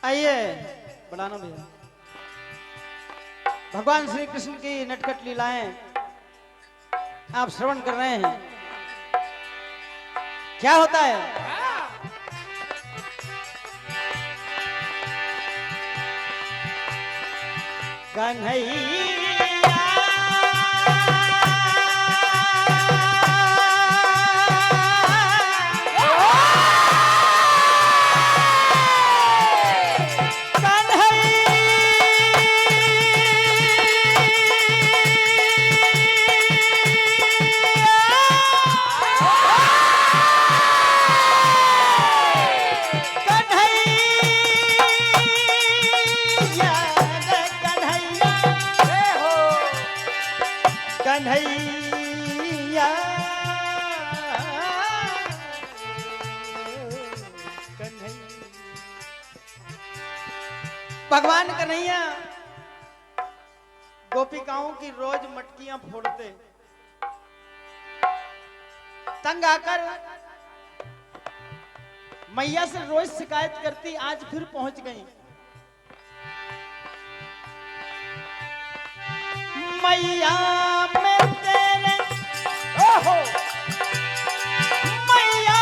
आइए बढ़ाना भैया। भगवान श्री कृष्ण की नटखट लीलाएं आप श्रवण कर रहे हैं। क्या होता है? कन्हैया कन्हैया भगवान कन्हैया गोपिकाओं की रोज मटकियां फोड़ते, तंग आकर मैया से रोज शिकायत करती, आज फिर पहुंच गई। मैया में तेरे ओहो मैया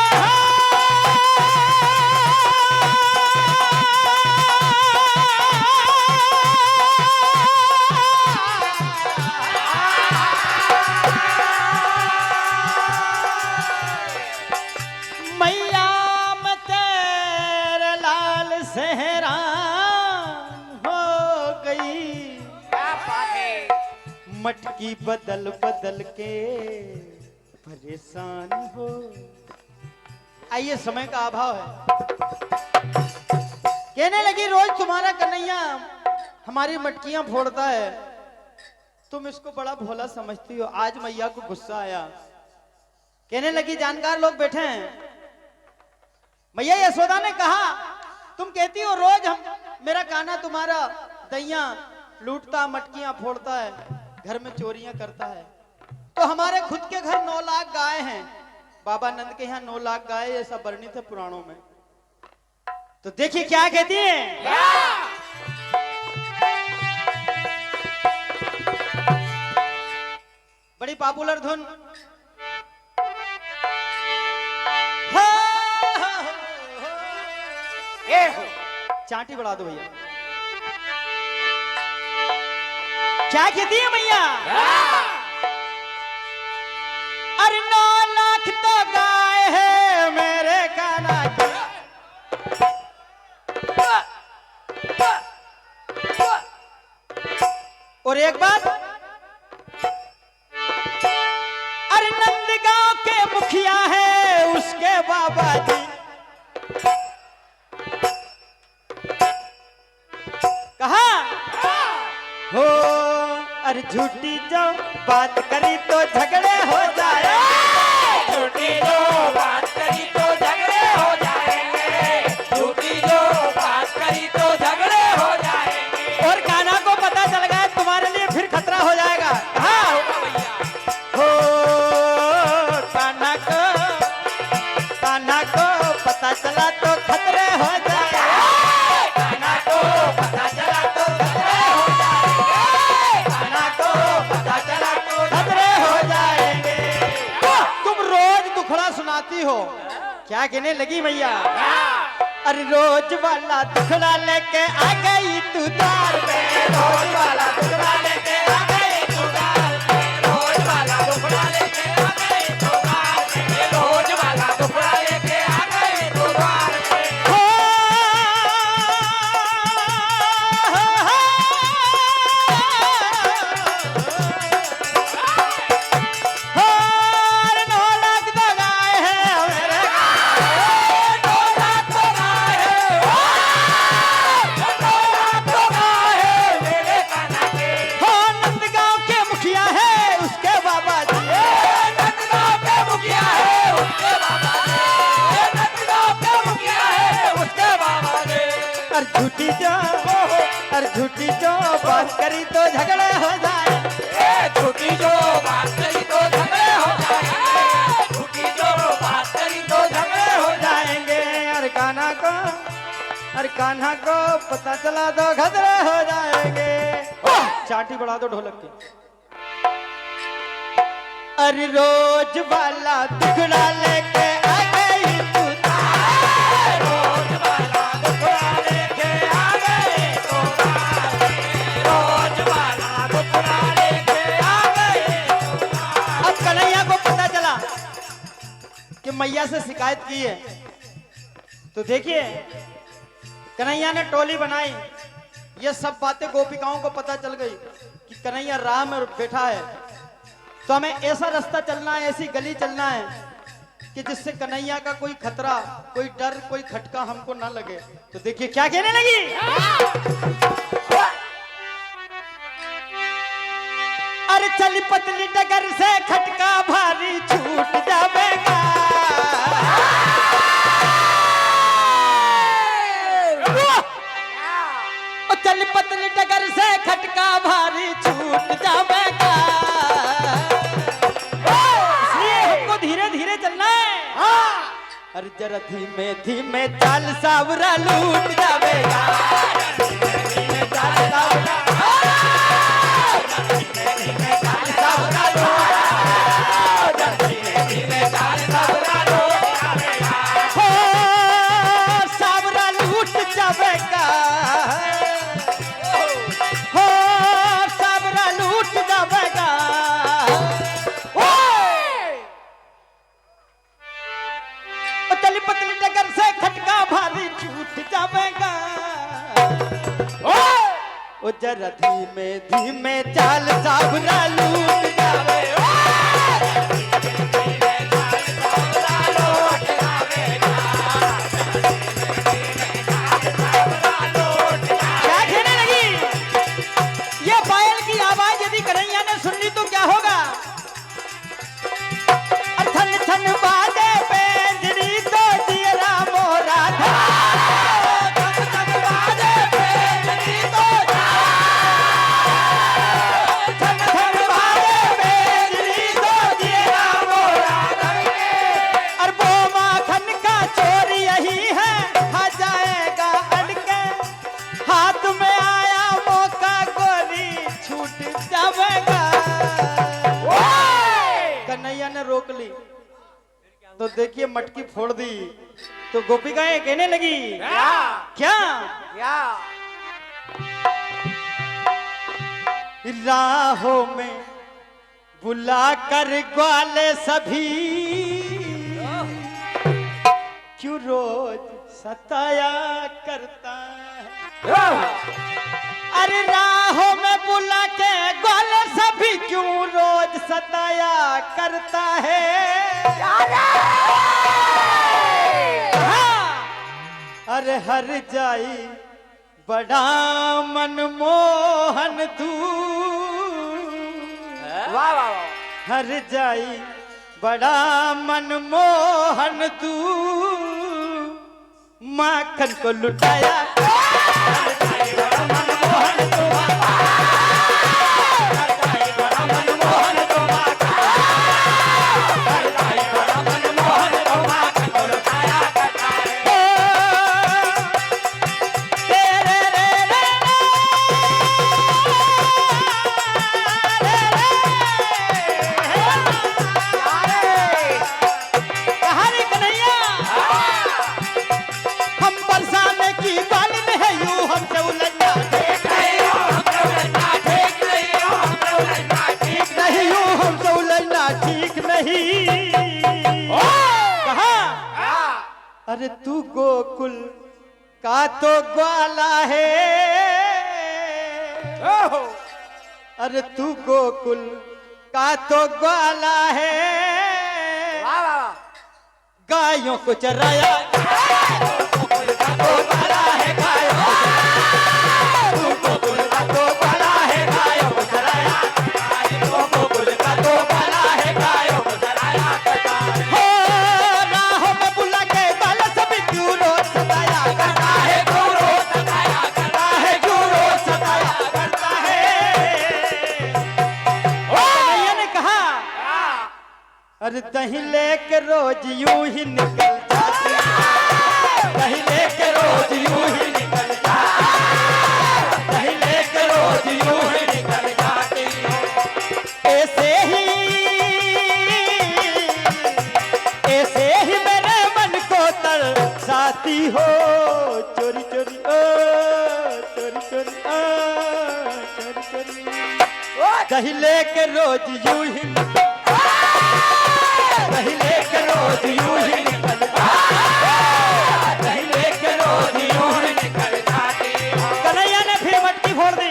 मैया में तेरे लाल से हैरान हो गई। मटकी बदल बदल के परेशान हो। आइए, समय का अभाव है। कहने लगी रोज तुम्हारा कन्हैया हमारी मटकियां फोड़ता है, तुम इसको बड़ा भोला समझती हो। आज मैया को गुस्सा आया। कहने लगी जानकार लोग बैठे हैं। मैया यशोदा ने कहा तुम कहती हो रोज मेरा कान्हा तुम्हारा दैया लूटता, मटकियां फोड़ता है, घर में चोरियां करता है। तो हमारे खुद के घर 9 लाख गाय हैं। बाबा नंद के यहाँ 9 लाख गाय ऐसा वर्णित है पुराणों में। तो देखिए क्या कहती है। बड़ी पॉपुलर धुन। चांटी बढ़ा दो भैया। क्या कहती है मैया? अरे 9 लाख तो गाय है मेरे कान्हा की। और एक बात, अरे नंदगांव के मुखिया है उसके बाबा जी। कहा हो अरे झूठी जो बात करी तो झगड़े हो जाए, झूठी जो बात करी तो झगड़े हो जाएंगे, झूठी जो बात करी तो झगड़े हो जाएंगे। और कान्हा को पता चल गया तुम्हारे लिए फिर खतरा हो जाएगा। हाँ हो कान्हा को पता चला तो खतरे हो जाएगा। कान्हा को पता चला तो खतरे हो जाएंगे, कान्हा को पता चला तो खतरे हो जाएंगे। तुम रोज दुखड़ा सुनाती हो। क्या कहने लगी मैया? अरे रोज वाला दुखड़ा लेके आ गई तू द्वार पे, रोज वाला दुखड़ा लेके आ गई तू द्वार पे, रोज वाला दुखड़ा लेके आ गई तू द्वार पे, रोज वाला दुखड़ा लेके आ गई तू झूठी जो अरे झूठी जो बात करी तो झगड़े हो जाए, झूठी जो बात करी तो झगड़े हो जाएंगे, झूठी जो बात करी तो झगड़े हो जाएंगे। अरे कान्हा को पता चला तो खतरे हो जाएंगे। चाटी बढ़ा दो ढोलक की। अरे रोज वाला दुखड़ा लेके आ गई तू, रोज वाला दुखड़ा लेके आ गए तो रोज वाला दुखड़ा लेके आ गए तो। अब कन्हैया को पता चला कि मैया से शिकायत की है, तो देखिए कन्हैया ने टोली बनाई। ये सब बातें गोपिकाओं को पता चल गई कि कन्हैया राह में बैठा है, तो हमें ऐसा रास्ता चलना है, ऐसी गली चलना है कि जिससे कन्हैया का कोई खतरा, कोई डर, कोई खटका हमको ना लगे। तो देखिए क्या कहने लगी। अरे चली पतली डगर से खटका भारी छूट जावेगा, चल पतली डगर से खटका भारी छूट जावेगा। इसलिए हमको धीरे धीरे चलना है। अरे जरा धीमे धीमे चाल सावरा लूट जावेगा, धीमे चाल सावरा, धीमे चाल सावरा सावरा लूट जावेगा, हो सावरा लूट जावेगा। पतली पतली डगर से खटका भारी छूट जावेगा। ओ जरा धीमे धीमे चाल सावरा लूट जावे, रोक ली तो देखिए मटकी फोड़ दी। तो गोपिकाएं कहने लगी क्या राहों में बुला कर ग्वाले सभी क्यों रोज सताया करता है। अरे राहों में बुला के ग्वाले सभी क्यों रोज सताया करता है। अरे हर जाई बड़ा मनमोहन तू, हर जाई बड़ा मनमोहन तू, माखन को लुटाया अरे तू गोकुल का तो ग्वाला है। अरे तू गोकुल का तो ग्वाला है। गायों को चराया गोकुल का तो ग्वाला है। तू गोकुल का तो ग्वाला है। गायों को चराया गोकुल का तो ग्वाला है। गायों को चराया राहों में बुला के बाल सभी क्यों रोज सताया करता है। क्यों रोज सताया कहीं लेके रोज यूं ही निकल जाती, कहीं लेके रोज यूं ही निकल जाती, कहीं लेके रोज यूं ही निकल जाती हो। ऐसे ही मेरे मन को तरसाती हो, चोरी चोरी ओ चोरी चोरी ओ चोरी चोरी, कहीं लेके रोज यूं ही कहीं लेके रोज यूं ही निकल जाती, कहीं लेके रोज यूं ही निकल जाती हो। कन्हैया ने फिर मटकी फोड़ दी।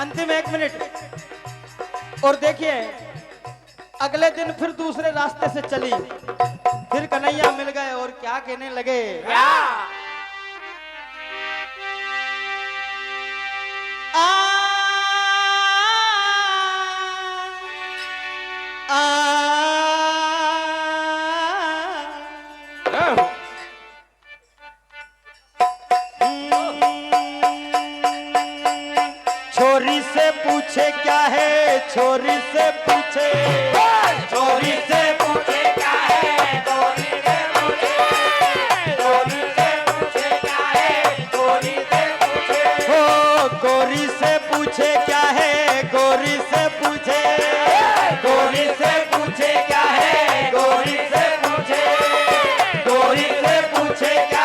अंतिम 1 मिनट और देखिए, अगले दिन फिर दूसरे रास्ते से चली, फिर कन्हैया मिल गए और क्या कहने लगे, क्या छोरी से पूछे क्या है, छोरी से पूछे, चोरी से पूछे क्या है, चोरी से पूछे, चोरी से पूछे क्या है, चोरी से पूछे, हो गोरी से पूछे क्या है, गोरी से पूछे, गोरी से पूछे क्या है, गोरी से पूछे, गोरी से पूछे क्या